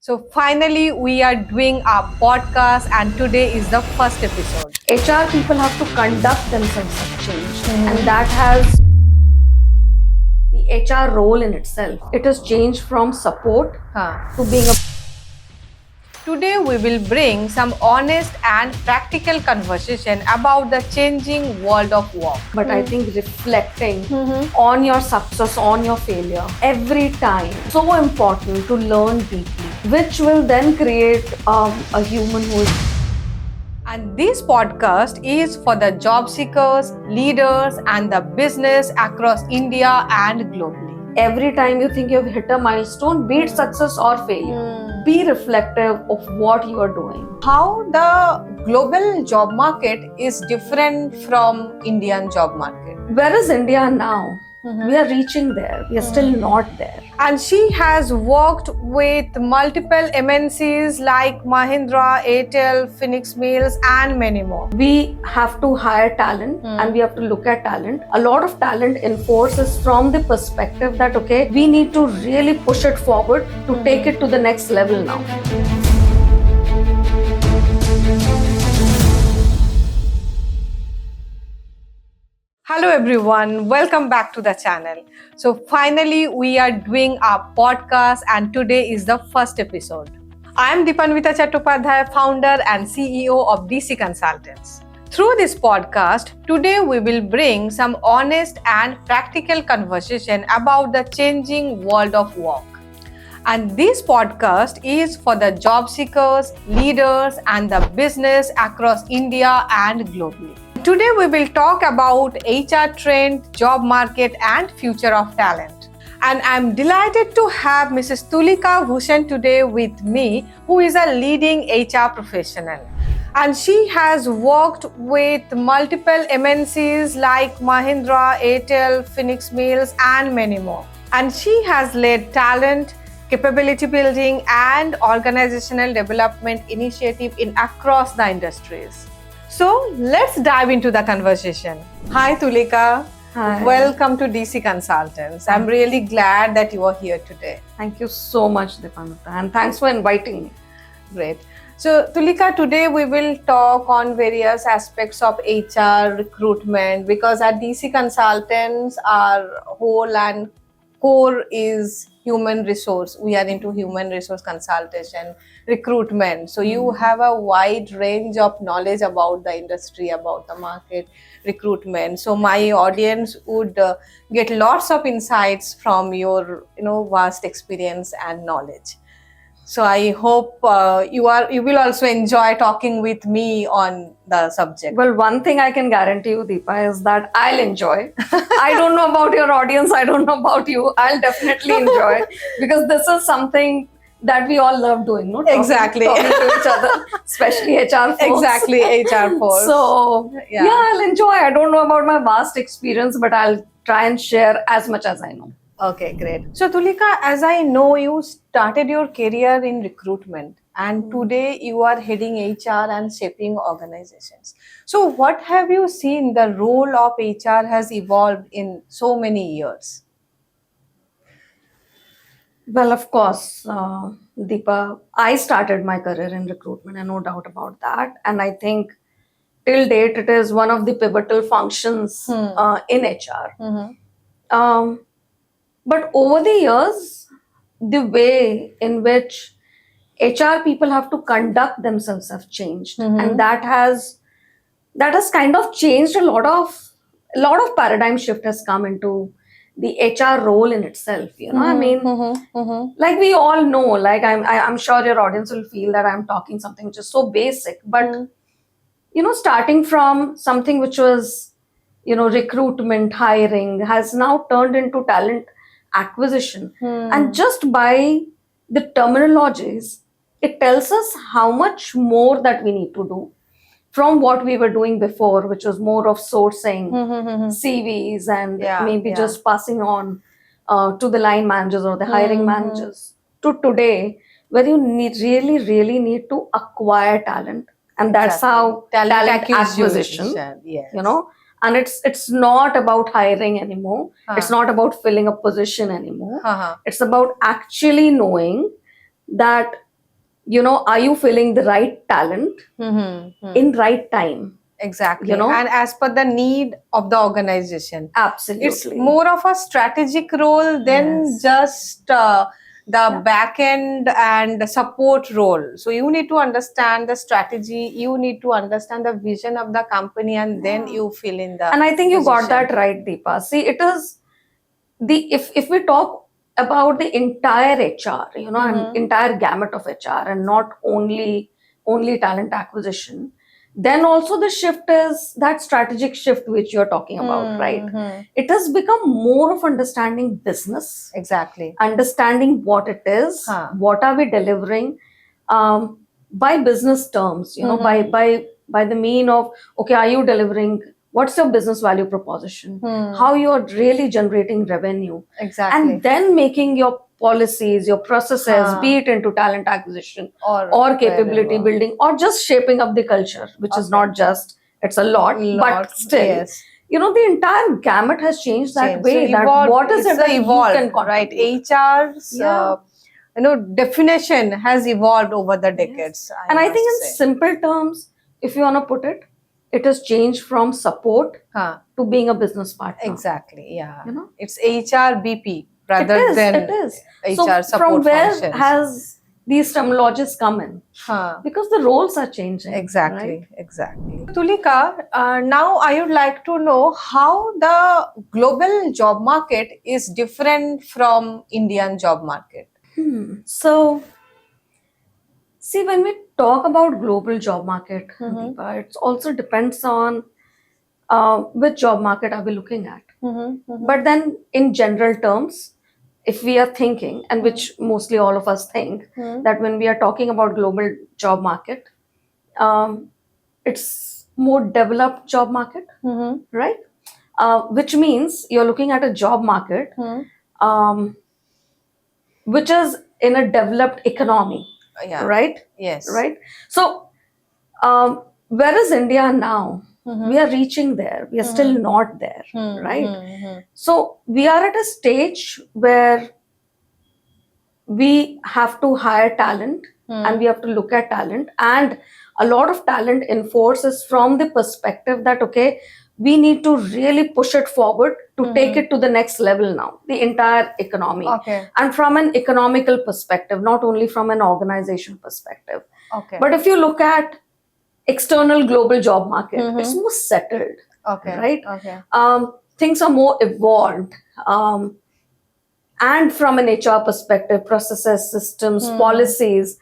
So finally, we are doing our podcast, and today is the first episode. HR people have to conduct themselves have changed, and that has the HR role in itself. It has changed from support to being a. Today, we will bring some honest and practical conversation about the changing world of work. But I think reflecting on your success, on your failure, every time, so important to learn deeply, which will then create a human who is. And this podcast is for the job seekers, leaders, and the business across India and globally. Every time you think you've hit a milestone, be it success or failure, be reflective of what you are doing. How the global job market is different from Indian job market. Where is India now? We are reaching there. We are still not there. And she has worked with multiple MNCs like Mahindra, Airtel, Phoenix Mills, and many more. We have to hire talent and we have to look at talent. A lot of talent in Force is from the perspective that, okay, we need to really push it forward to take it to the next level now. Hello everyone, welcome back to the channel. So finally we are doing our podcast and today is the first episode. I am Deepanvita Chattopadhyay, founder and CEO of DC Consultants. Through this podcast, today we will bring some honest and practical conversation about the changing world of work. And this podcast is for the job seekers, leaders, and the business across India and globally. Today we will talk about HR trend, job market, and future of talent. And I'm delighted to have Mrs. Tulika Bhushan today with me, who is a leading HR professional. And she has worked with multiple MNCs like Mahindra, Airtel, Phoenix Mills, and many more. And she has led talent, capability building, and organizational development initiative in across the industries. So let's dive into the conversation. Hi Tulika. Hi. Welcome to DC Consultants. I'm really glad that you are here today. Thank you so much, Deepanvita, and thanks for inviting me. Great. So Tulika, today we will talk on various aspects of HR recruitment because at DC Consultants our whole and core is human resource. We are into human resource consultation, recruitment. So you have a wide range of knowledge about the industry, about the market, recruitment. So my audience would get lots of insights from your vast experience and knowledge. So I hope you will also enjoy talking with me on the subject. Well, one thing I can guarantee you, Deepa, is that I'll enjoy. I don't know about your audience. I don't know about you. I'll definitely enjoy because this is something that we all love doing, no? Exactly. Talking to each other, especially HR folks. Exactly, HR folks. So, yeah, I'll enjoy. I don't know about my vast experience, but I'll try and share as much as I know. Okay, great. So Tulika, as I know, you started your career in recruitment and today you are heading HR and shaping organizations. So what have you seen the role of HR has evolved in so many years? Well, of course, Deepa, I started my career in recruitment and no doubt about that. And I think till date, it is one of the pivotal functions in HR. But over the years, the way in which HR people have to conduct themselves have changed, and that has kind of changed a lot of paradigm shift has come into the HR role in itself. I mean, like we all know, like I'm sure your audience will feel that I'm talking something which is so basic, but starting from something which was recruitment, hiring, has now turned into talent acquisition. And just by the terminologies, it tells us how much more that we need to do from what we were doing before, which was more of sourcing CVs and maybe just passing on to the line managers or the hiring managers, to today, where you really need to acquire talent. And that's how talent acquisition, yes. And it's not about hiring anymore. It's not about filling a position anymore. It's about actually knowing that are you filling the right talent Mm-hmm. in right time? Exactly. And as per the need of the organization. It's Absolutely. more of a strategic role than Yes. just the back end and support role. So you need to understand the strategy, you need to understand the vision of the company, and then you fill in the And I think you got position. that right, Deepa. See, it is if we talk about the entire HR, and entire gamut of HR, and not only talent acquisition, then also the shift is that strategic shift which you're talking about, right? It has become more of understanding business, Exactly. understanding what it is, what are we delivering, by business terms, by the mean of, okay, are you delivering, what's your business value proposition, how you're really generating revenue, Exactly. and then making your policies, your processes, be it into talent acquisition or capability wherever. building, or just shaping up the culture, which is not just, it's a lot, but still, yes. the entire gamut has changed that Change. way. So That evolved, what is it's it that evolved, you can right? contribute? HR's Yeah. definition has evolved over the decades. Yes. And I think in simple terms, if you want to put it, it has changed from support to being a business partner. Exactly. Yeah. You know? It's HRBP rather than it is. HR So support from where functions. has these terminologies come in? Because the roles are changing. Exactly, right? exactly. Tulika, now I would like to know how the global job market is different from Indian job market. So, see, when we talk about global job market, Deepa, it also depends on which job market are we looking at. But then, in general terms, if we are thinking, and which mostly all of us think, that when we are talking about global job market, it's more developed job market, right? Which means you're looking at a job market which is in a developed economy, right? Yes. Right. So, where is India now? We are reaching there. We are still not there, right? So we are at a stage where we have to hire talent and we have to look at talent, and a lot of talent enforces from the perspective that, okay, we need to really push it forward to take it to the next level now, the entire economy. And from an economical perspective, not only from an organization perspective. But if you look at external global job market, it's more settled, right? Things are more evolved, and from an HR perspective, processes, systems, policies,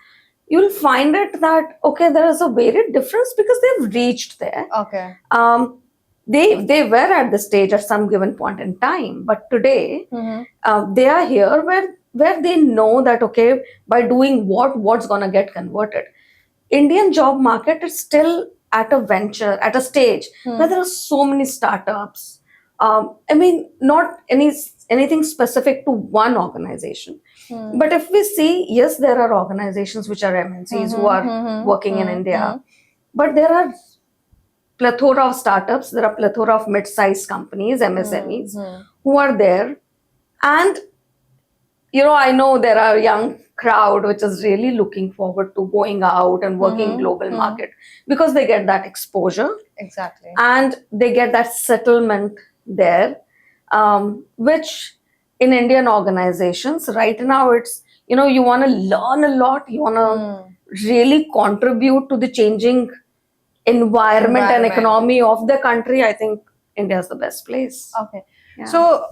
you'll find it that, okay, there is a varied difference because they've reached there. They were at the stage at some given point in time, but today they are here where they know that, okay, by doing what's going to get converted. Indian job market is still at a stage where there are so many startups. I mean, not anything specific to one organization. But if we see, yes, there are organizations which are MNCs who are working in India, but there are plethora of startups, there are plethora of mid-sized companies, MSMEs, who are there. And, I know there are a young crowd which is really looking forward to going out and working global market because they get that exposure. Exactly. And they get that settlement there, which in Indian organizations right now, it's, you want to learn a lot, you want to really contribute to the changing environment and economy of the country. I think India is the best place. So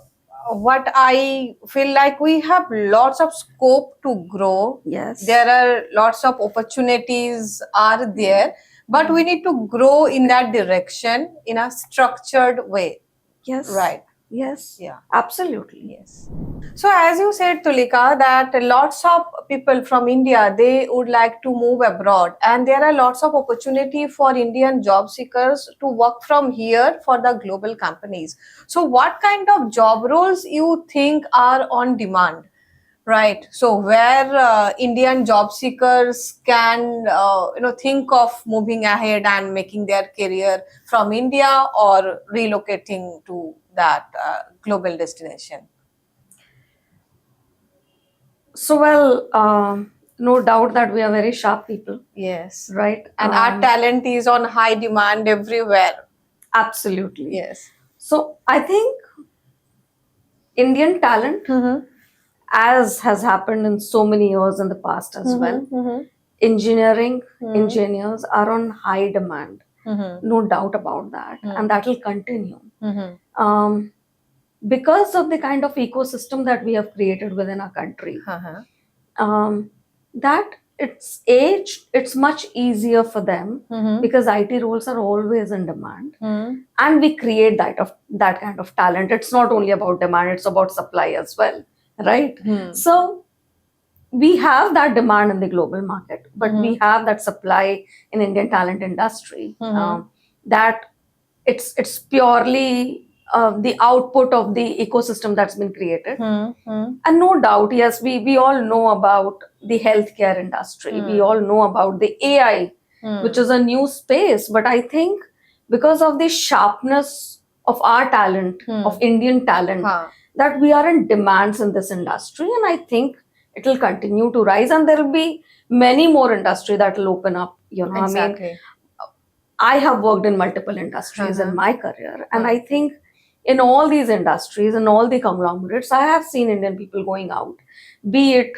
what I feel like, we have lots of scope to grow. Yes. There are lots of opportunities are there, but we need to grow in that direction in a structured way. Yes. Right. Yes. Yeah. Absolutely. Yes. So as you said, Tulika, that lots of people from India, they would like to move abroad, and there are lots of opportunity for Indian job seekers to work from here for the global companies. So what kind of job roles you think are on demand? Right. So where Indian job seekers can, think of moving ahead and making their career from India or relocating to that global destination. So, well, no doubt that we are very sharp people, Yes. right? And our talent is on high demand everywhere. Absolutely. Yes. So I think Indian talent, Mm-hmm. as has happened in so many years in the past as well, Mm-hmm. engineering Mhm. engineers are on high demand, Mm-hmm. no doubt about that, and that will continue. Mm-hmm. Because of the kind of ecosystem that we have created within our country, Uh-huh. that it's much easier for them Mm-hmm. because IT roles are always in demand, Mm-hmm. and we create that kind of talent. It's not only about demand; it's about supply as well, right? Hmm. So we have that demand in the global market, but Mhm. we have that supply in Indian talent industry. Mhm. That it's purely the output of the ecosystem that's been created. Mm-hmm. And no doubt, yes, we all know about the healthcare industry. We all know about the AI, which is a new space. But I think because of the sharpness of our talent, of Indian talent, Huh. that we are in demands in this industry. And I think it will continue to rise, and there will be many more industry that will open up. I mean, Exactly. I have worked in multiple industries in my career, and I think in all these industries and all the conglomerates, I have seen Indian people going out, be it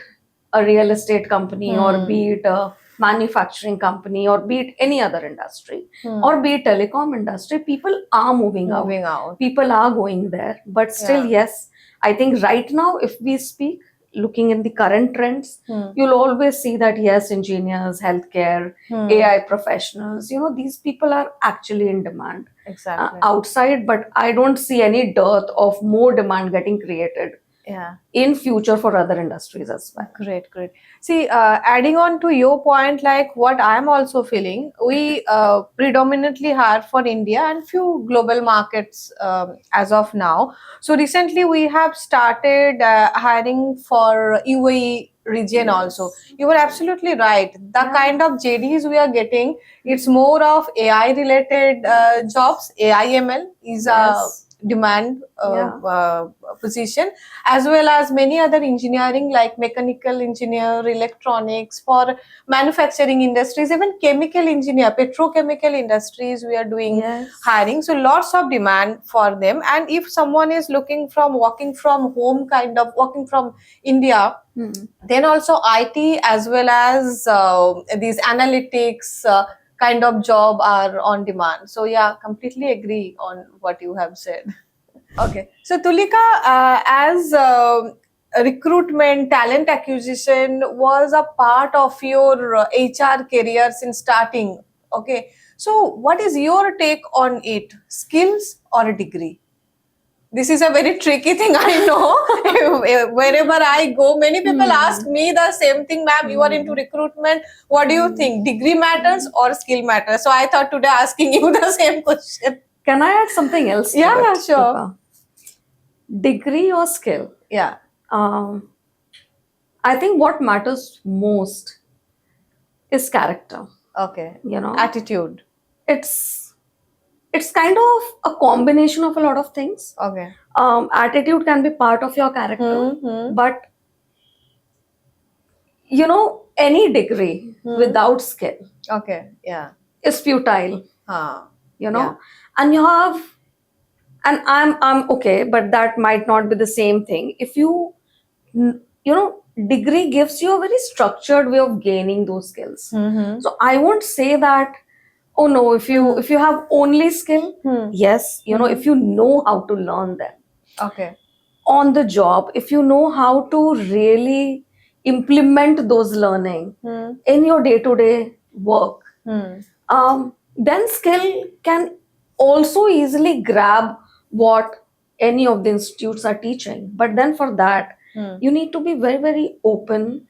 a real estate company or be it a manufacturing company or be it any other industry or be it telecom industry. People are moving out. People are going there, but still, yes, I think right now, if we speak, looking in the current trends, you'll always see that yes, engineers, healthcare, AI professionals, these people are actually in demand Exactly. outside, but I don't see any dearth of more demand getting created Yeah. in future for other industries as well. Great. See, adding on to your point, like what I'm also feeling, we predominantly hire for India and few global markets as of now. So recently we have started hiring for UAE region also. You were absolutely right. The kind of JDs we are getting, it's more of AI related jobs. AI ML is a demand position, as well as many other engineering like mechanical engineer, electronics, for manufacturing industries, even chemical engineer, petrochemical industries we are doing hiring. So lots of demand for them. And if someone is looking from working from home, kind of working from India, then also IT as well as these analytics kind of job are on demand. So yeah, completely agree on what you have said. Okay. So, Tulika, as recruitment, talent acquisition was a part of your HR career since starting. Okay. So, what is your take on it? Skills or a degree? This is a very tricky thing, I know. Wherever I go, many people ask me the same thing, ma'am. You are into recruitment. What do you think? Degree matters or skill matters? So, I thought today asking you the same question. Can I add something else? Yeah, sure. Tuka? Degree or skill? Yeah. I think what matters most is character. Okay. Attitude. It's kind of a combination of a lot of things. Okay. Attitude can be part of your character, but any degree without skill, is futile. And you have, and I'm okay, but that might not be the same thing. If degree gives you a very structured way of gaining those skills. So I won't say that, oh no, if you have only skill, yes, if you know how to learn them on the job, if you know how to really implement those learning in your day-to-day work, then skill can also easily grab what any of the institutes are teaching. But then for that, you need to be very, very open.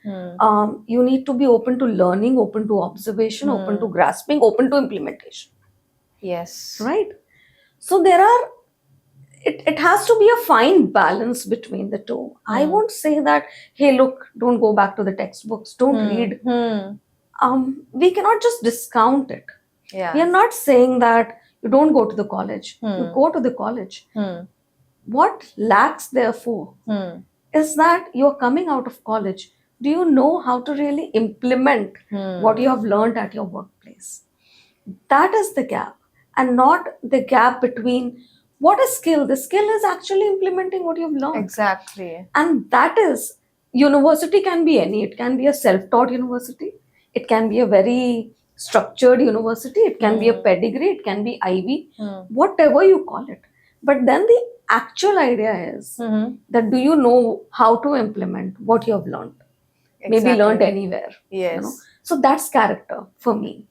You need to be open to learning, open to observation, open to grasping, open to implementation. Yes. Right? So it has to be a fine balance between the two. I won't say that, hey, look, don't go back to the textbooks, don't read. We cannot just discount it. We are not saying that you don't go to the college. You go to the college. What lacks, therefore, is that you're coming out of college do you know how to really implement what you have learned at your workplace? That is the gap, and not the gap between what is skill. The skill is actually implementing what you've learned. Exactly. And that is, university can be any. It can be a self-taught university. It can be a very structured university. It can be a pedigree. It can be Ivy, whatever you call it. But then the actual idea is that do you know how to implement what you have learned? Maybe learned anywhere. Yes. So that's character for me.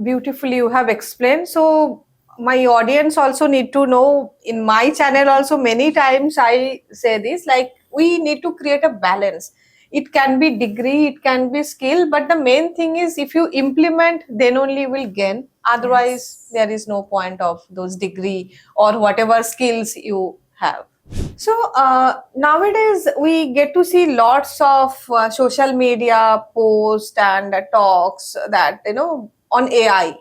Beautifully you have explained. So my audience also need to know, in my channel also many times I say this, like we need to create a balance. It can be degree, it can be skill, but the main thing is if you implement, then only you will gain. Otherwise, there is no point of those degree or whatever skills you have. So nowadays we get to see lots of social media posts and talks that on AI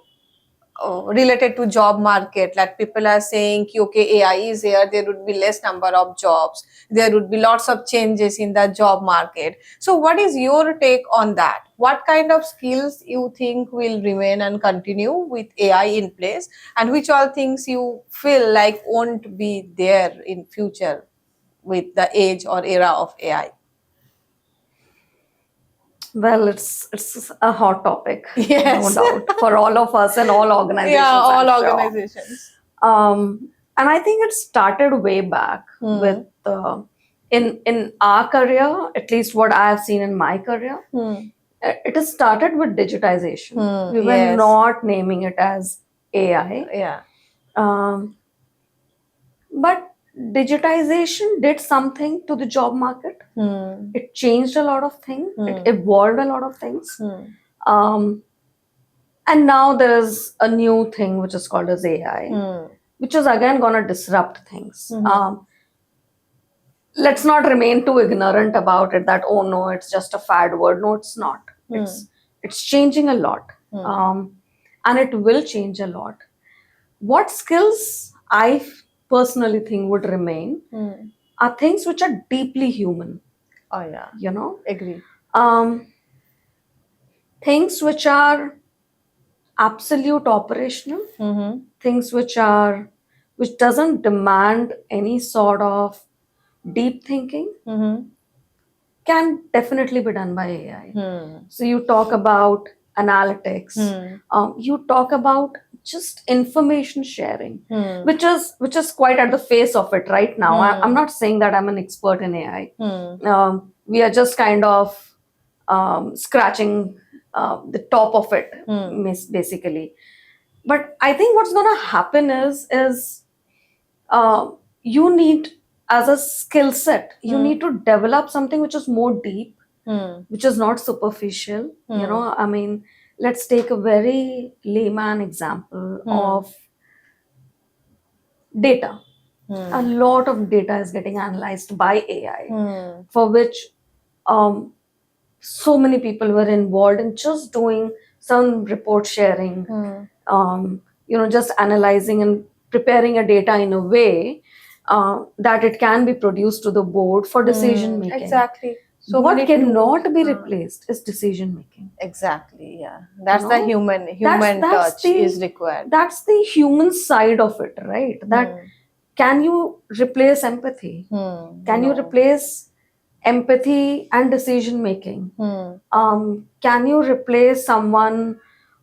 related to job market. Like people are saying, "Ki, okay, AI is here, there would be less number of jobs. There would be lots of changes in the job market." So what is your take on that? What kind of skills you think will remain and continue with AI in place, and which all things you feel like won't be there in future with the age or era of AI? Well, it's a hot topic, Yes. no doubt, for all of us and all organizations. Yeah, all I'm sure. organizations. And I think it started way back with in our career, at least what I have seen in my career. It has started with digitization. We were Yes. not naming it as AI. Yeah. But digitization did something to the job market. It changed a lot of things. It evolved a lot of things. And now there's a new thing which is called as AI, which is again going to disrupt things. Let's not remain too ignorant about it that, oh no, it's just a fad word. No, it's not. It's changing a lot. And it will change a lot. What skills I personally think would remain are things which are deeply human. Oh yeah. Agree. Things which are absolute operational, things which doesn't demand any sort of deep thinking, can definitely be done by AI. So you talk about analytics, you talk about just information sharing, which is quite at the face of it right now. I'm not saying that I'm an expert in AI. We are just kind of scratching the top of it, basically. But I think what's going to happen is you need, as a skill set, you need to develop something which is more deep, which is not superficial. I mean, let's take a very layman example of data. A lot of data is getting analyzed by AI, for which so many people were involved in just doing some report sharing, just analyzing and preparing a data in a way that it can be produced to the board for decision making. Exactly. So what cannot be replaced is decision making. Exactly. Yeah. That's the human touch is required. That's the human side of it, right? That can you replace empathy? Can you replace empathy and decision making? Can you replace someone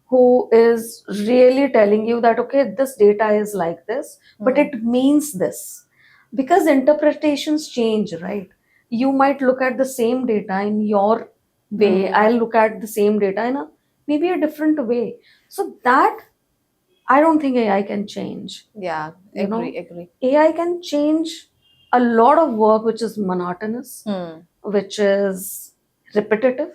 who is really telling you that, okay, this data is like this, but it means this? Because interpretations change, right? You might look at the same data in your way. I'll look at the same data in maybe a different way. So that I don't think AI can change. Yeah, agree. AI can change a lot of work which is monotonous, which is repetitive.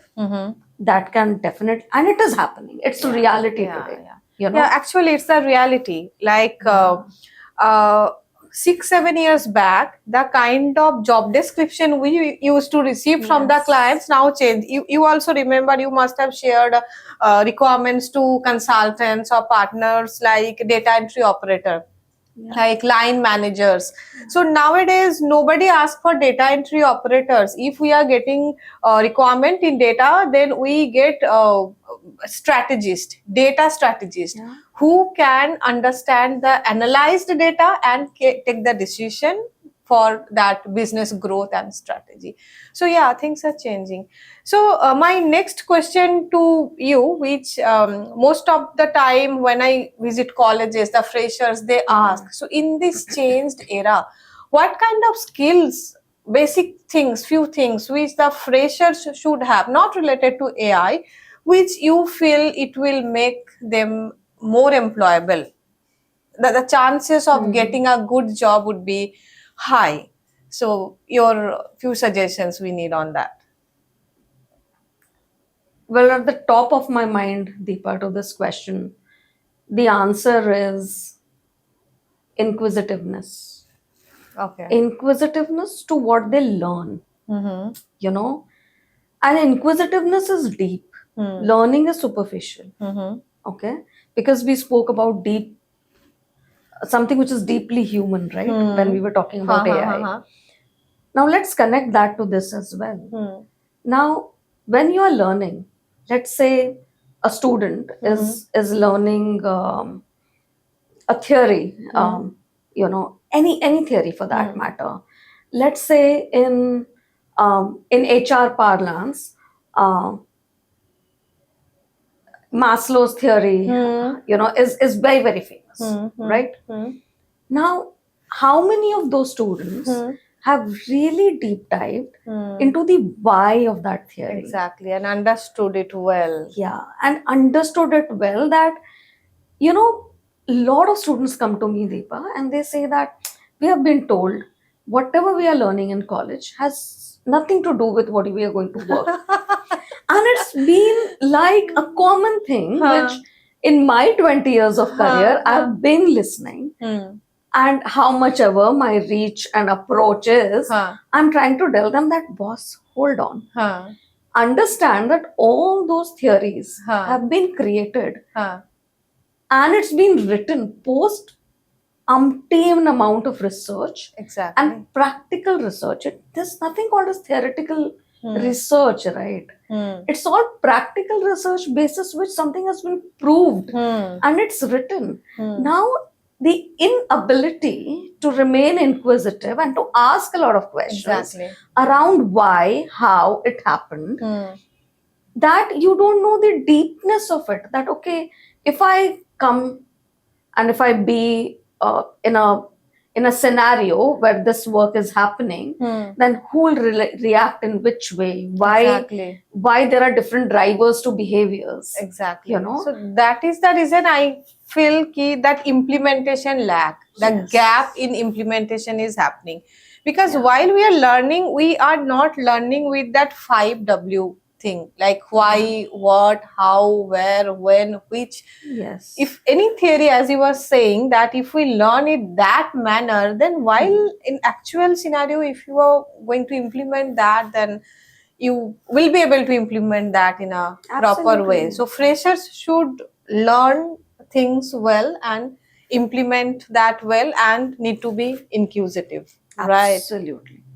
That can definitely, and it is happening. It's a reality today. Yeah, actually, it's a reality. Like 6-7 years back, the kind of job description we used to receive from the clients now changed. You also remember, you must have shared requirements to consultants or partners like data entry operator. like line managers. So nowadays nobody asks for data entry operators. If we are getting requirement in data, then we get strategist, data strategist, Yeah. who can understand the analyzed data and take the decision for that business growth and strategy. So yeah, things are changing. So my next question to you, which most of the time when I visit colleges, the freshers, they ask, so in this changed era, what kind of skills, basic things, few things which the freshers should have, not related to AI, which you feel it will make them more employable, that the chances of getting a good job would be high. So your few suggestions we need on that. Well, at the top of my mind, Deepa, to this question, the answer is inquisitiveness. Okay. Inquisitiveness to what they learn, Mm-hmm. you know? And inquisitiveness is deep. Learning is superficial, Mm-hmm. okay? Because we spoke about deep, something which is deeply human, right? When we were talking about AI. Now, let's connect that to this as well. Now, when you are learning, let's say a student is learning a theory, any theory for that matter. Let's say in HR parlance, Maslow's theory, is very, very famous, right? Now, how many of those students have really deep dived into the why of that theory? Exactly, and understood it well. Yeah, and understood it well. That, a lot of students come to me, Deepa, and they say that we have been told whatever we are learning in college has nothing to do with what we are going to work. And it's been like a common thing, which in my 20 years of career, I've been listening. And how much ever my reach and approach is, I'm trying to tell them that, boss, hold on. Understand that all those theories have been created and it's been written post umpteen amount of research. Exactly. And practical research. There's nothing called as theoretical research, right? It's all practical research basis which something has been proved and it's written. Now, the inability to remain inquisitive and to ask a lot of questions around why, how it happened, that you don't know the deepness of it. That, okay, if I come and if I be in a scenario where this work is happening, then who will react in which way? Why there are different drivers to behaviors? Exactly. So that is the reason I feel that implementation lack, the gap in implementation is happening. Because while we are learning, we are not learning with that 5W thing, like why, what, how, where, when, which. Yes. If any theory, as you were saying, that if we learn it that manner, then while in actual scenario, if you are going to implement that, then you will be able to implement that in a proper way. So freshers should learn things well and implement that well and need to be inquisitive. Right?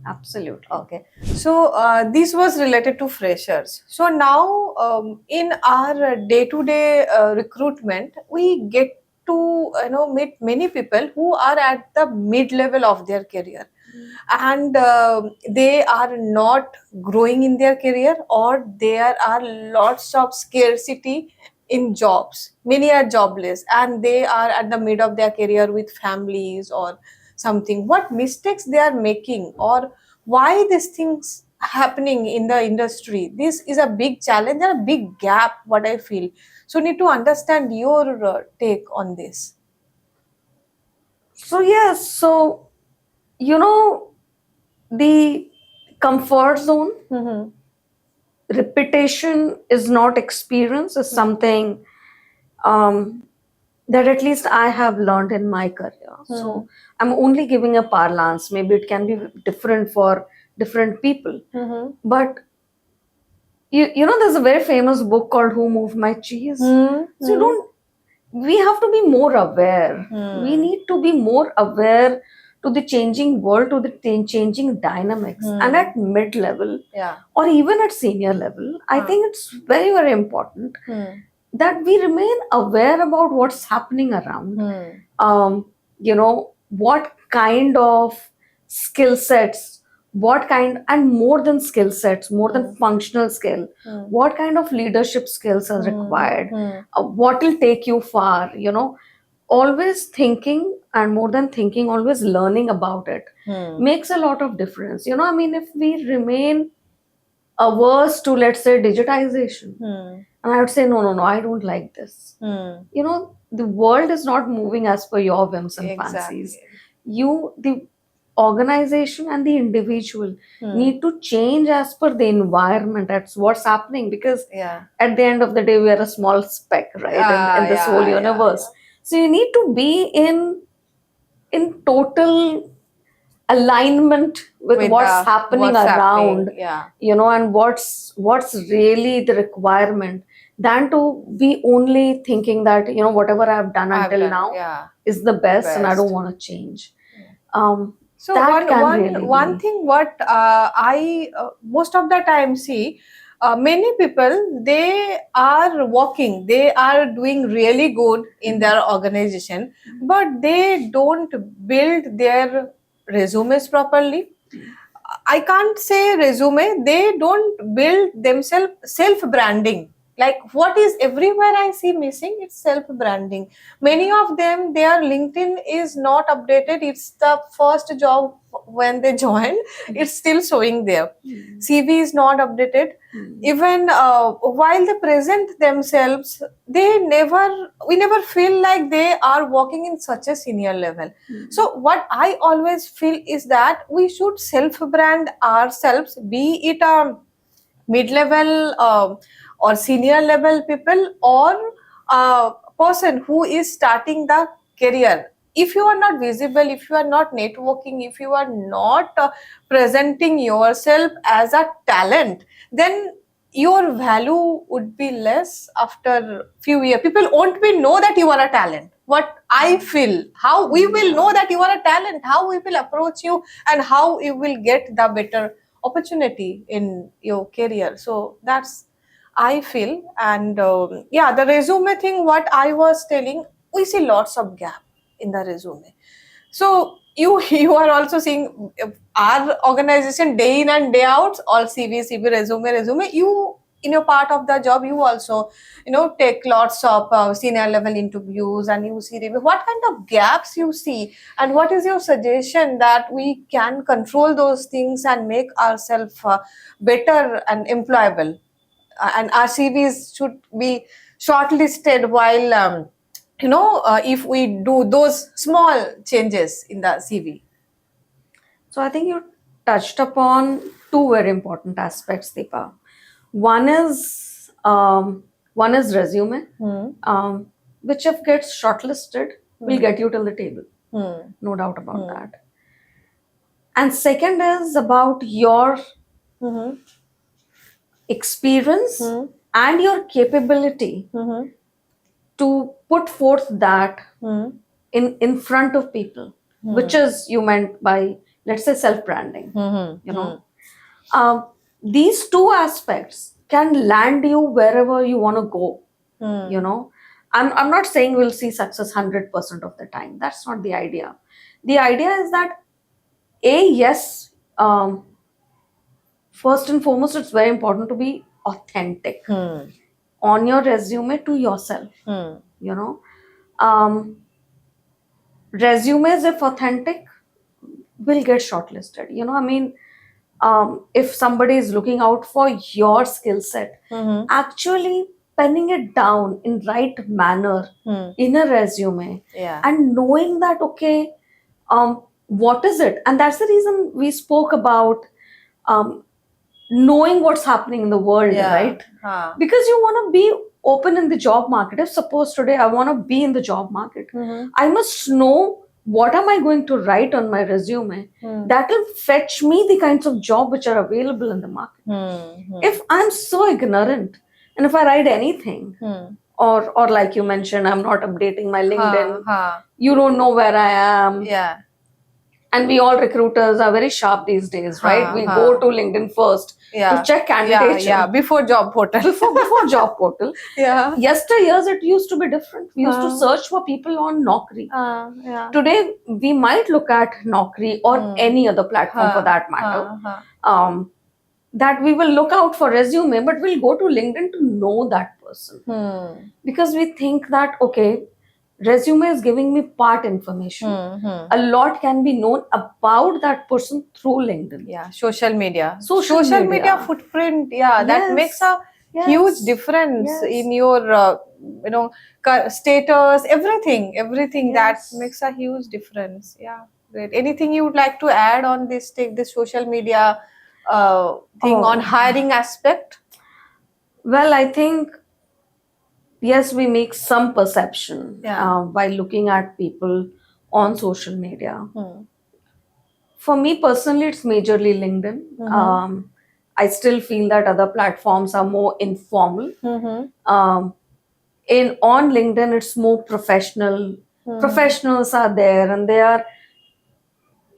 Absolutely. Okay. So this was related to freshers. So now in our day-to-day recruitment, we get to meet many people who are at the mid-level of their career, and they are not growing in their career, or there are lots of scarcity in jobs. Many are jobless and they are at the mid of their career with families or something. What mistakes they are making, or why these things happening in the industry, this is a big challenge and a big gap, what I feel. So need to understand your take on this. So yes, the comfort zone, repetition is not experience, is something that at least I have learned in my career. So I'm only giving a parlance. Maybe it can be different for different people. But there's a very famous book called Who Moved My Cheese? So we have to be more aware. We Hmm. need to be more aware to the changing world, to the changing dynamics. And at mid level Yeah. or even at senior level, I think it's very, very important Hmm. that we remain aware about what's happening around. Hmm. You know, what kind of skill sets, what kind, and more than skill sets, more than functional skill, Hmm. what kind of leadership skills are required, Hmm. what will take you far, you know, always thinking, and more than thinking, always learning about it Hmm. makes a lot of difference. You know, I mean, if we remain averse to, let's say, digitization, Hmm. and I would say, no, no, no, I don't like this. Hmm. You know, the world is not moving as per your whims and fancies. Exactly. The organization and the individual Hmm. need to change as per the environment. That's what's happening, because Yeah. at the end of the day, we are a small speck, right, in this whole universe. So you need to be in total alignment with With what's happening what's around, happening. Yeah. you know, and what's really the requirement, than to be only thinking that, you know, whatever I've done I've until done. now Yeah. is the best and I don't Best. want to change. um So that one can one really one be. thing what I most of the time see, many people they are working, they are doing really good in their organization, but they don't build their resumes properly. I can't say resume. They don't build themselves self branding. Like what is everywhere I see missing, it's self branding. Many of them, their LinkedIn is not updated. It's the first job when they join. It's still showing there. CV is not updated. Even while they present themselves, we never feel like they are working in such a senior level. So what I always feel is that we should self brand ourselves, be it a mid level or senior level people, or a person who is starting the career. If you are not visible, if you are not networking, if you are not presenting yourself as a talent, then your value would be less after few years. People won't be know that you are a talent. What I feel, how we will know that you are a talent, how we will approach you, and how you will get the better opportunity in your career. So that's I feel. And yeah, the resume thing, what I was telling, we see lots of gap in the resume. So you are also seeing our organization day in and day out, all CV, resume. You in your part of the job, you also take lots of senior level interviews, and you see what kind of gaps you see, and what is your suggestion that we can control those things and make ourselves better and employable. And our CVs should be shortlisted while if we do those small changes in the CV. So I think you touched upon two very important aspects, Deepa. One is resume, Hmm. which if gets shortlisted will get you till the table, Hmm. no doubt about Hmm. that. And second is about your Hmm. experience Hmm. and your capability Hmm. to put forth that Hmm. in front of people, which is you meant by, let's say, self branding. Hmm. You know, these two aspects can land you wherever you want to go. Hmm. You know, I'm not saying we'll see success 100% of the time. That's not the idea. The idea is that, yes, first and foremost, it's very important to be authentic Hmm. on your resume to yourself. Hmm. You know, um, resumes, if authentic, will get shortlisted. You know, I mean, if somebody is looking out for your skill set, Hmm. actually penning it down in right manner Hmm. in a resume, Yeah. and knowing that, okay, what is it? And that's the reason we spoke about um, knowing what's happening in the world, Yeah. right? Huh. Because you want to be open in the job market. If suppose today I want to be in the job market, I must know what am I going to write on my resume that will fetch me the kinds of job which are available in the market. Hmm. If I'm so ignorant, and if I write anything, or like you mentioned, I'm not updating my LinkedIn. Huh. You don't know where I am. Yeah. And we all recruiters are very sharp these days, right? We go to LinkedIn first to check candidature. Yeah, before job portal. before job portal. Yeah. Yesteryears, it used to be different. We used to search for people on Naukri. Yeah. Today, we might look at Naukri or any other platform for that matter. That we will look out for resume, but we'll go to LinkedIn to know that person. Because we think that, okay, resume is giving me part information. A lot can be known about that person through LinkedIn. Yeah, social media. Social media footprint, that makes a huge difference in your status, everything that makes a huge difference. Yeah, great. Anything you would like to add on this, take this social media thing on hiring aspect? Well, I think yes, we make some perception by looking at people on social media. For me personally, it's majorly LinkedIn. I still feel that other platforms are more informal. On LinkedIn, it's more professional. Professionals are there and they are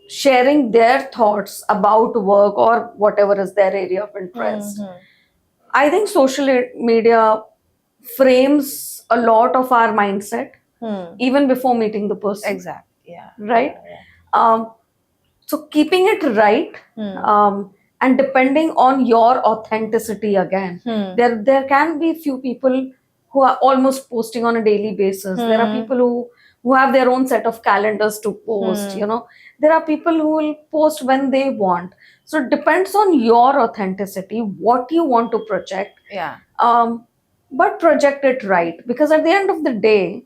sharing their thoughts about work or whatever is their area of interest. I think social media frames a lot of our mindset even before meeting the person. Exactly. Yeah. Right? So keeping it right and depending on your authenticity again. There can be few people who are almost posting on a daily basis. There are people who have their own set of calendars to post. There are people who will post when they want. So it depends on your authenticity, what you want to project. Yeah. But project it right, because at the end of the day,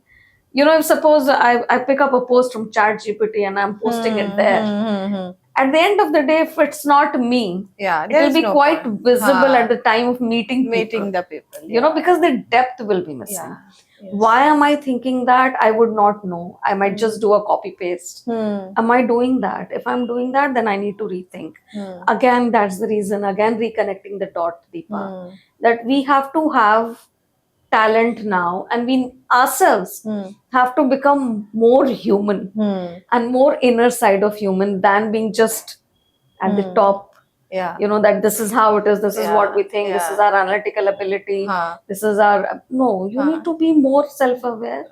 if suppose I pick up a post from ChatGPT and I'm posting it there, at the end of the day, if it's not me, it will be quite visible at the time of meeting the people. Because the depth will be missing. Yeah. Yes. Why am I thinking that? I would not know. I might just do a copy paste. Am I doing that? If I'm doing that, then I need to rethink. Again, that's the reason, again, reconnecting the dot, Deepa, that we have to have talent now, and we ourselves have to become more human and more inner side of human than being just at the top. That this is how it is, this is what we think, this is our analytical ability, this is our no, you need to be more self-aware,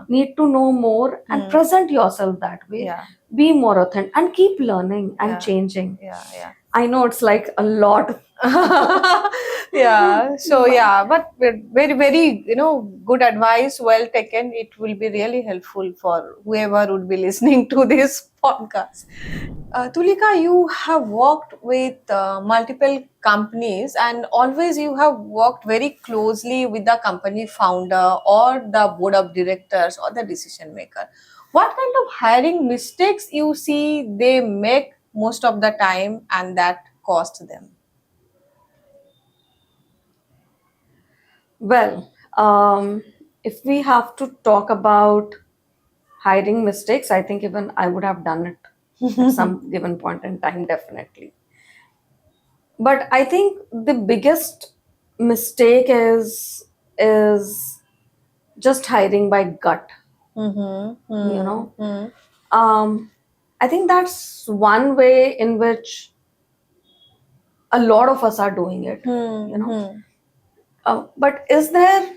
need to know more and present yourself that way. Be more authentic and keep learning and changing. I know it's like a lot. But very, very, good advice, well taken. It will be really helpful for whoever would be listening to this podcast. Tulika, you have worked with multiple companies, and always you have worked very closely with the company founder or the board of directors or the decision maker. What kind of hiring mistakes you see they make most of the time and that cost them? Well, if we have to talk about hiring mistakes, I think even I would have done it at some given point in time, definitely. But I think the biggest mistake is just hiring by gut. I think that's one way in which a lot of us are doing it. But is there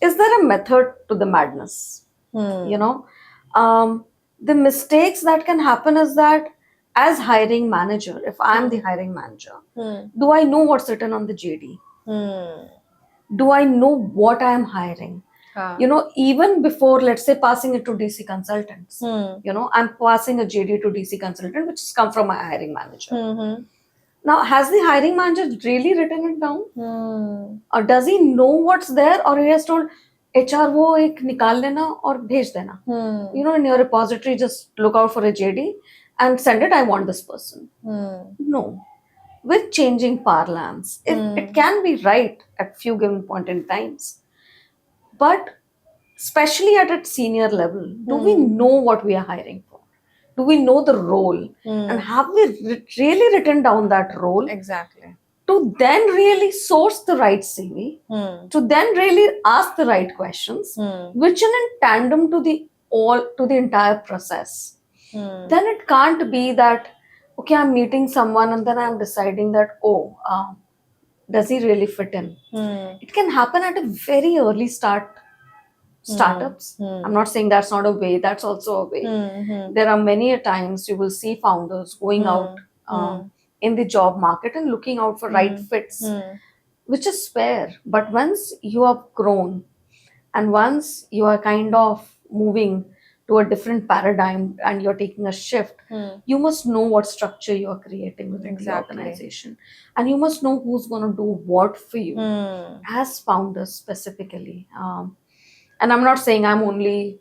a method to the madness? The mistakes that can happen is that as hiring manager, if I'm the hiring manager, do I know what's written on the JD? Do I know what I'm hiring? Even before, let's say, passing it to DC consultants, I'm passing a JD to DC consultant, which has come from my hiring manager. Now, has the hiring manager really written it down? Or does he know what's there? Or he has told HR wo ek nikal lena or bhej dena. In your repository, just look out for a JD and send it. I want this person. No. With changing parlance, it can be right at few given point in times. But especially at a senior level, do we know what we are hiring for? Do we know the role? And have we really written down that role? Exactly. to then really source the right CV, to then really ask the right questions, which in tandem to the entire process. Then it can't be that, okay, I'm meeting someone and then I'm deciding that, does he really fit in? It can happen at a very early startups. I'm not saying that's not a way, that's also a way. There are many a times you will see founders going out in the job market and looking out for right fits, which is fair. But once you have grown and once you are kind of moving to a different paradigm and you're taking a shift, you must know what structure you're creating within Exactly. the organization. And you must know who's going to do what for you as founders specifically. And I'm not saying I'm only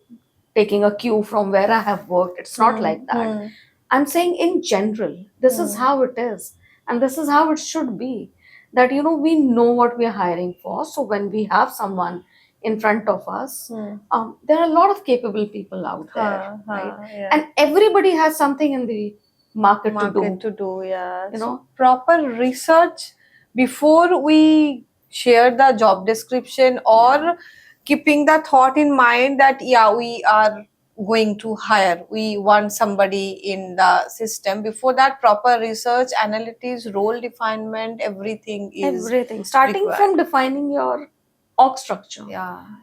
taking a cue from where I have worked. It's not like that. I'm saying in general, this is how it is. And this is how it should be. That, we know what we're hiring for. So when we have someone in front of us, there are a lot of capable people out there, right? Yeah. And everybody has something in the market to do. Yeah. You So know? proper research before we share the job description, or keeping the thought in mind that we are going to hire, we want somebody in the system. Before that, proper research, analytics, role definement, everything is Everything. Starting required. from defining your org structure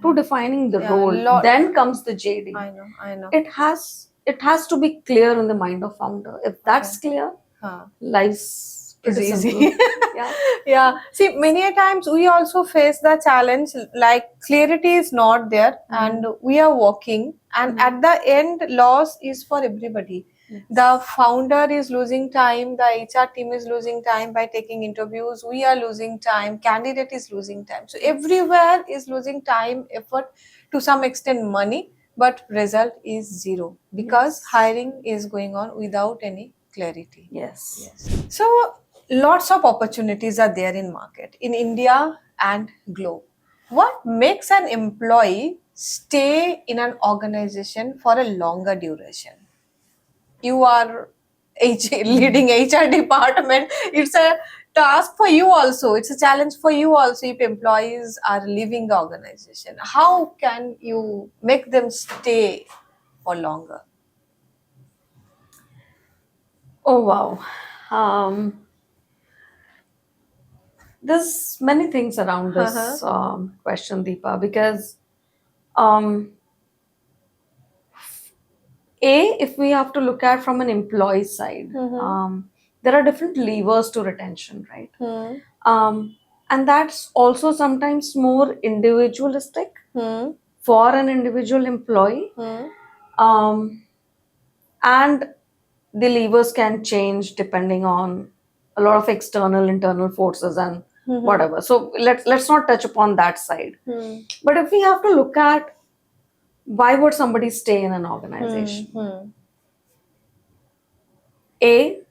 to defining the role, then comes the JD. I know. It has to be clear in the mind of founder. If that's clear, life's It's pretty easy. simple. Yeah. See, many a times we also face the challenge, like clarity is not there and we are working, and at the end, loss is for everybody. Yes. The founder is losing time, the HR team is losing time by taking interviews, we are losing time, candidate is losing time. So everywhere is losing time, effort, to some extent money, but result is zero because hiring is going on without any clarity. Yes. So lots of opportunities are there in market in India and globe. What makes an employee stay in an organization for a longer duration? You are leading HR department. It's a task for you also. It's a challenge for you also if employees are leaving the organization. How can you make them stay for longer? Oh wow. There's many things around this question, Deepa, because if we have to look at from an employee side, there are different levers to retention, right? And that's also sometimes more individualistic for an individual employee. And the levers can change depending on a lot of external, internal forces and whatever. So let's not touch upon that side. But if we have to look at why would somebody stay in an organization? It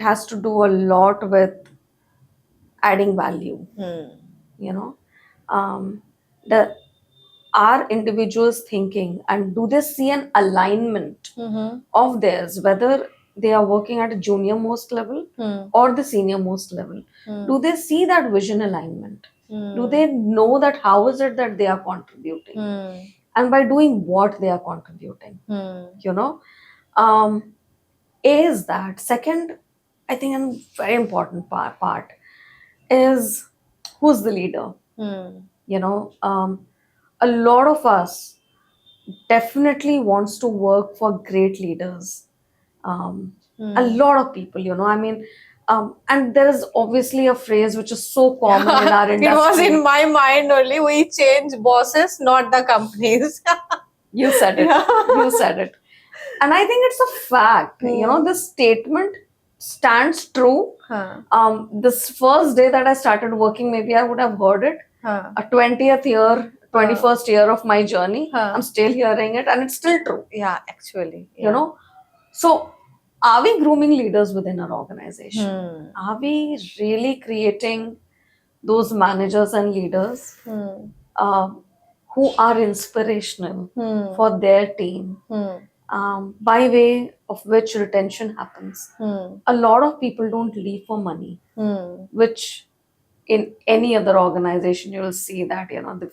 has to do a lot with adding value. Are individuals thinking, and do they see an alignment of theirs, whether they are working at a junior most level or the senior most level? Do they see that vision alignment? Do they know that how is it that they are contributing, and by doing what they are contributing? Is that second? I think a very important part is who's the leader. A lot of us definitely wants to work for great leaders. A lot of people, and there is obviously a phrase which is so common in our industry. It was in my mind only. We change bosses, not the companies. You said it. You said it. And I think it's a fact. This statement stands true. This first day that I started working, maybe I would have heard it. A 21st year of my journey. I'm still hearing it, and it's still true. Yeah, actually. So are we grooming leaders within our organization? Are we really creating those managers and leaders who are inspirational for their team? by way of which retention happens. Hmm. A lot of people don't leave for money, Hmm. which in any other organization you will see that the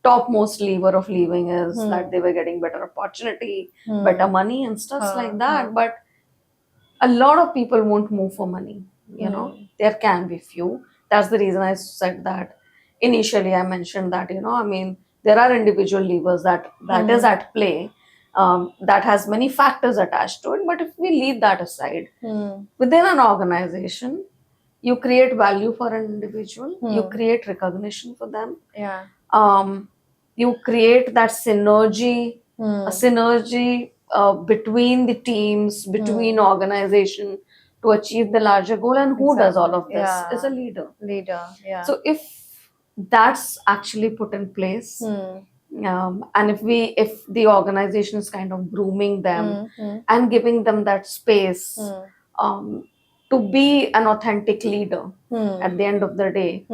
topmost lever of leaving is that they were getting better opportunity, better money and stuff like that. But a lot of people won't move for money. There can be few. That's the reason I said that initially. I mentioned that I mean there are individual levers that is at play, that has many factors attached to it. But if we leave that aside, within an organization, you create value for an individual, you create recognition for them, Yeah. you create that synergy, a synergy between the teams, between organization, to achieve the larger goal. And who does all of this Yeah. is a leader. Leader. Yeah. So if that's actually put in place, and if the organization is kind of grooming them and giving them that space, to be an authentic leader at the end of the day,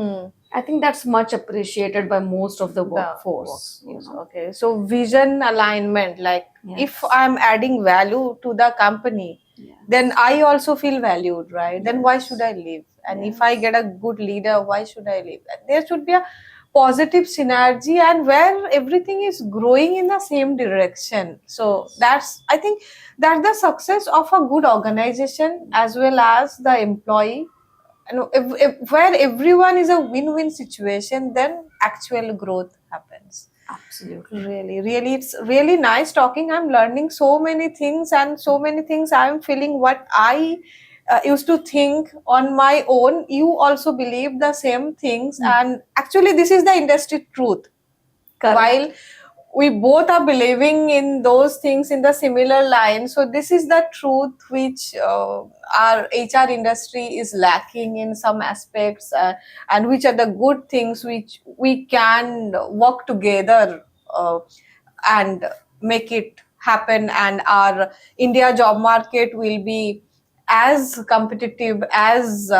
I think that's much appreciated by most of the workforce. Okay, so vision alignment, like if Yes. I'm adding value to the company, Yes. then I also feel valued, right? Then why Yes. should I leave? And if Yes. I get a good leader, why should I leave? There should be a positive synergy and where everything is growing in the same direction. So I think that's the success of a good organization as well as the employee. If where everyone is a win-win situation, then actual growth happens. Absolutely. Really, it's really nice talking. I'm learning so many things, and so many things I'm feeling what I used to think on my own. You also believe the same things, and actually, this is the industry truth. Correct. While we both are believing in those things in the similar line, so this is the truth which our HR industry is lacking in some aspects, and which are the good things which we can work together and make it happen, and our India job market will be as competitive, as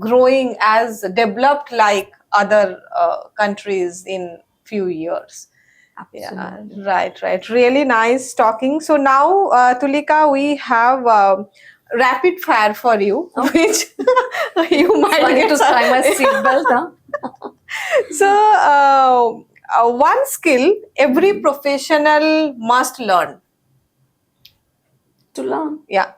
growing, as developed like other countries in few years. Absolutely. Yeah, right. Really nice talking. So now, Tulika, we have rapid fire for you, which you might Trying get to tie my seatbelt, huh? So, one skill every professional must learn. To learn. Yeah.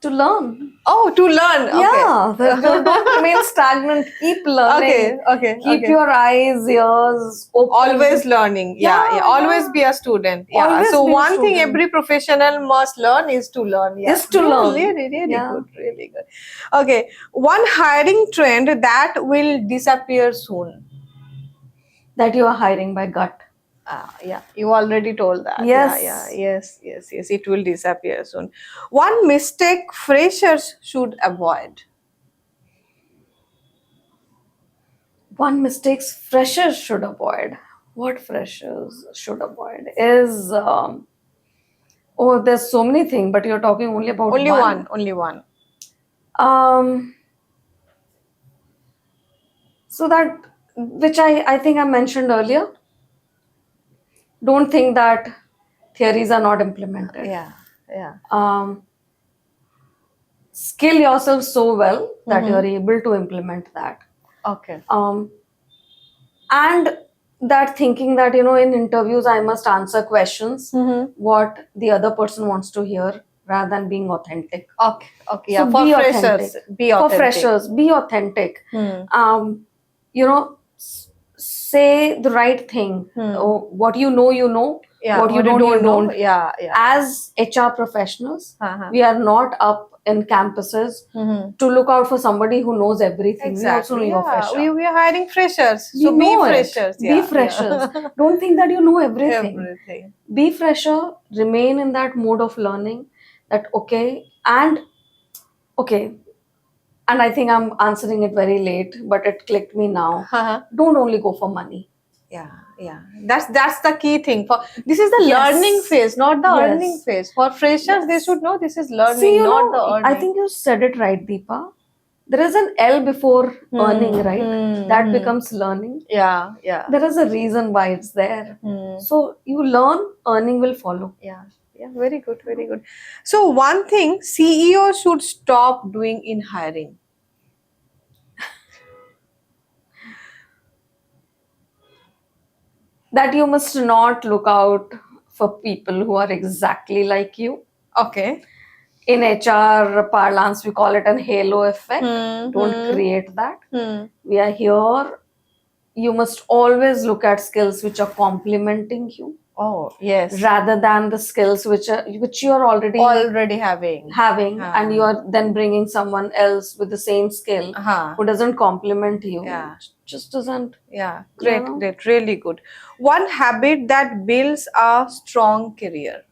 To learn. Oh, to learn. Okay. Yeah. Don't remain stagnant. Keep learning. Okay. Keep your eyes, ears open. Always learning. Yeah. Always be a student. Yeah. Always So be a one thing student. every professional must learn is to learn. Yeah. Is to learn. Really Yeah. good. Really good. Okay. One hiring trend that will disappear soon. That you are hiring by gut. Yeah, you already told that. Yes. Yes. It will disappear soon. One mistake freshers should avoid. One mistakes freshers should avoid. What freshers should avoid is there's so many things, but you're talking only about Only one. Only one. So that which I think I mentioned earlier. Don't think that theories are not implemented. Yeah. Skill yourself so well that you're able to implement that. Okay. And that thinking that in interviews I must answer questions what the other person wants to hear rather than being authentic. Okay. Yeah. So For be freshers, authentic. be authentic. For freshers, be authentic. Say the right thing. What you know. Yeah, what you don't, you don't. Yeah. As HR professionals, Uh-huh. we are not up in campuses to look out for somebody who knows everything. We also know you're fresher. We are hiring freshers. We So be know it. freshers. Be freshers. Don't think that you know everything. Everything. Be fresher. Remain in that mode of learning. And I think I'm answering it very late, but it clicked me now. Don't only go for money. Yeah. That's the key thing. This is the learning phase, not the earning phase. For freshers, they should know this is learning, See, not the earning. I think you said it right, Deepa. There is an L before earning, right? That becomes learning. Yeah. There is a reason why it's there. So you learn, earning will follow. Yeah. Yeah, very good, very good. So one thing CEO should stop doing in hiring. That you must not look out for people who are exactly like you. Okay. In HR parlance, we call it an halo effect. Don't Hmm. create that. Hmm. We are here. You must always look at skills which are complementing you Oh, yes. rather than the skills which you are already Already having. having, Ah. and you are then bringing someone else with the same skill Uh-huh. who doesn't complement you. Yeah. Just doesn't. Yeah, You great, know? great, really good. One habit that builds a strong career.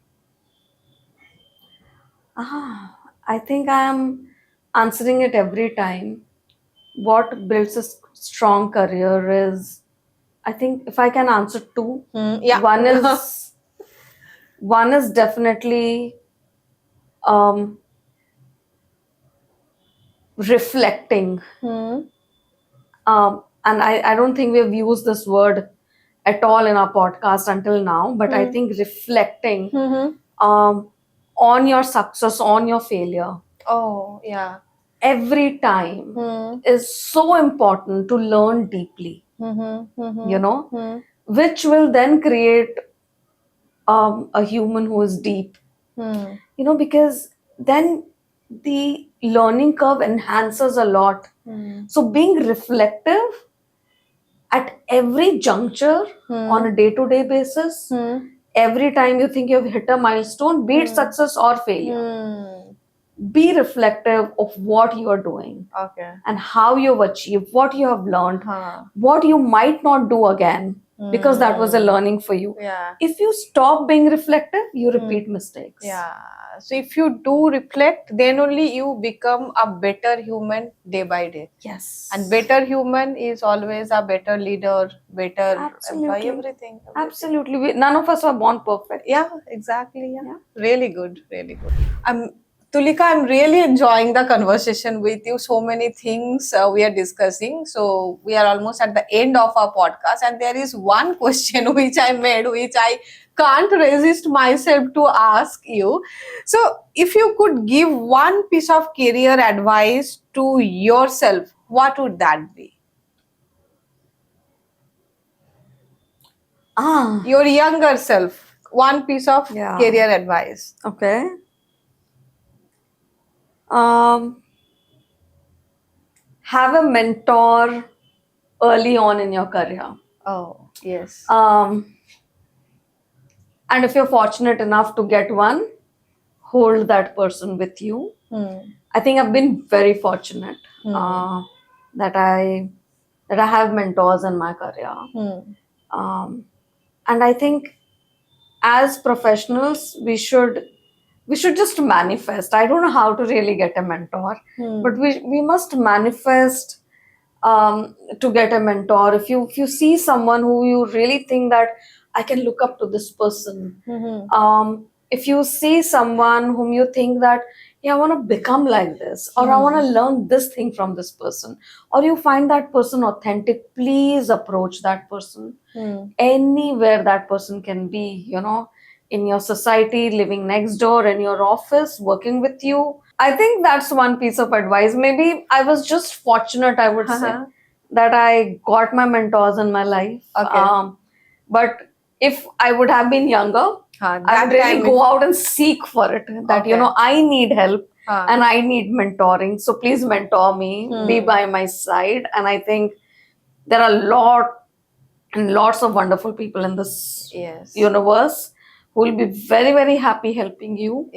I think I am answering it every time. What builds a strong career is, I think if I can answer two, Yeah. one is definitely um, reflecting. And I don't think we've used this word at all in our podcast until now, but I think reflecting on your success, on your failure, Oh, yeah. every time is so important to learn deeply, which will then create a human who is deep, because then the learning curve enhances a lot. So being reflective at every juncture on a day-to-day basis, every time you think you've hit a milestone, be it success or failure, be reflective of what you are doing Okay. and how you've achieved, what you have learned, what you might not do again, because that was a learning for you. Yeah. If you stop being reflective, you repeat mistakes. Yeah. So if you do reflect, then only you become a better human day by day. Yes. And better human is always a better leader, better employee, Absolutely. everything. Absolutely. None of us are born perfect. Yeah, exactly. Yeah. Really good. Really good. Tulika, I'm really enjoying the conversation with you. So many things we are discussing. So we are almost at the end of our podcast, and there is one question which I made, which I can't resist myself to ask you. So, if you could give one piece of career advice to yourself, what would that be? Your younger self, one piece of career advice. Okay. Have a mentor early on in your career. Oh, yes. And if you're fortunate enough to get one, hold that person with you. I think I've been very fortunate that I have mentors in my career. And I think as professionals, we should just manifest. I don't know how to really get a mentor, but we must manifest to get a mentor. If you see someone who you really think that I can look up to this person, if you see someone whom you think that, yeah, I want to become like this, or I want to learn this thing from this person, or you find that person authentic, please approach that person anywhere that person can be, in your society, living next door, in your office, working with you. I think that's one piece of advice. Maybe I was just fortunate, I would say, that I got my mentors in my life. Okay. But if I would have been younger, I would really go out and seek for it. That, I need help and I need mentoring. So please mentor me, be by my side. And I think there are lots of wonderful people in this universe who will be very, very happy helping you.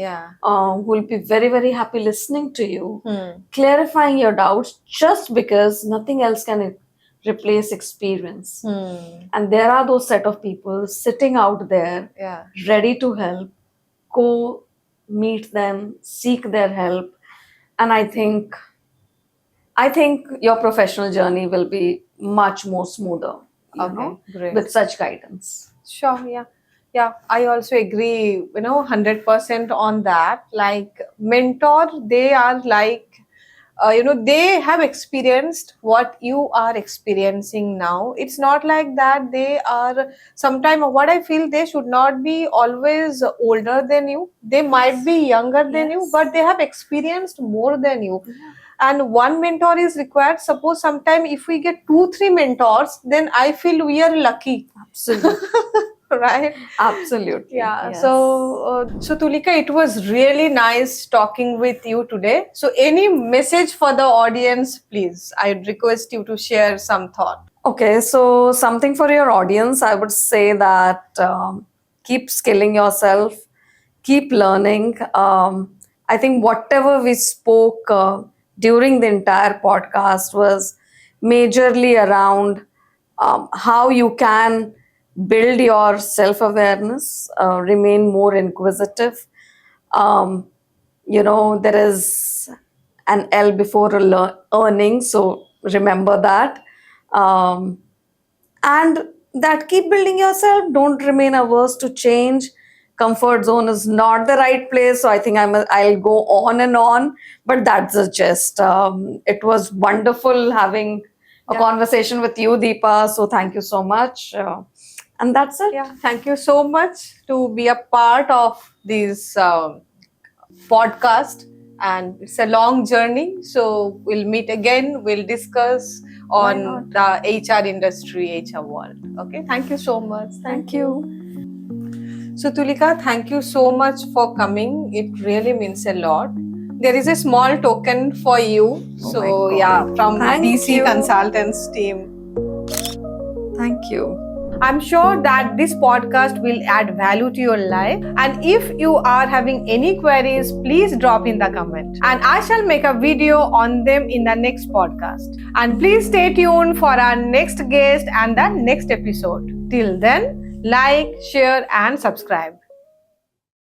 Who will be very, very happy listening to you, clarifying your doubts, just because nothing else can replace experience. And there are those set of people sitting out there, ready to help. Go meet them, seek their help, and I think your professional journey will be much more smoother. Great. With such guidance. Sure, yeah. Yeah, I also agree, 100% on that. Like mentor, they are like they have experienced what you are experiencing now. It's not like that they are, sometime what I feel, they should not be always older than you. They might be younger than you, Yes. but they have experienced more than you. And one mentor is required. Suppose sometime if we get 2-3 mentors, then I feel we are lucky. Absolutely. Right? Absolutely. Yeah. Yes. So Tulika, it was really nice talking with you today. So any message for the audience, please? I'd request you to share some thought. Okay, so something for your audience, I would say that keep skilling yourself, keep learning. I think whatever we spoke during the entire podcast was majorly around how you can build your self awareness, remain more inquisitive. Um, there is an L before earning, so remember that. Um, and that keep building yourself, don't remain averse to change. Comfort zone is not the right place, so I think I'll go on and on, but that's the gist. It was wonderful having a Yeah. conversation with you, Deepa, so thank you so much. And that's it. Yeah. Thank you so much to be a part of this podcast. And it's a long journey. So we'll meet again. We'll discuss Why on the HR industry, HR world. Okay. Thank you so much. Thank you. So, Tulika, thank you so much for coming. It really means a lot. There is a small token for you. Oh So, my God. yeah, from Thank DC you. Consultants team. Thank you. I'm sure that this podcast will add value to your life. And if you are having any queries, please drop in the comment. And I shall make a video on them in the next podcast. And please stay tuned for our next guest and the next episode. Till then, like, share, and subscribe.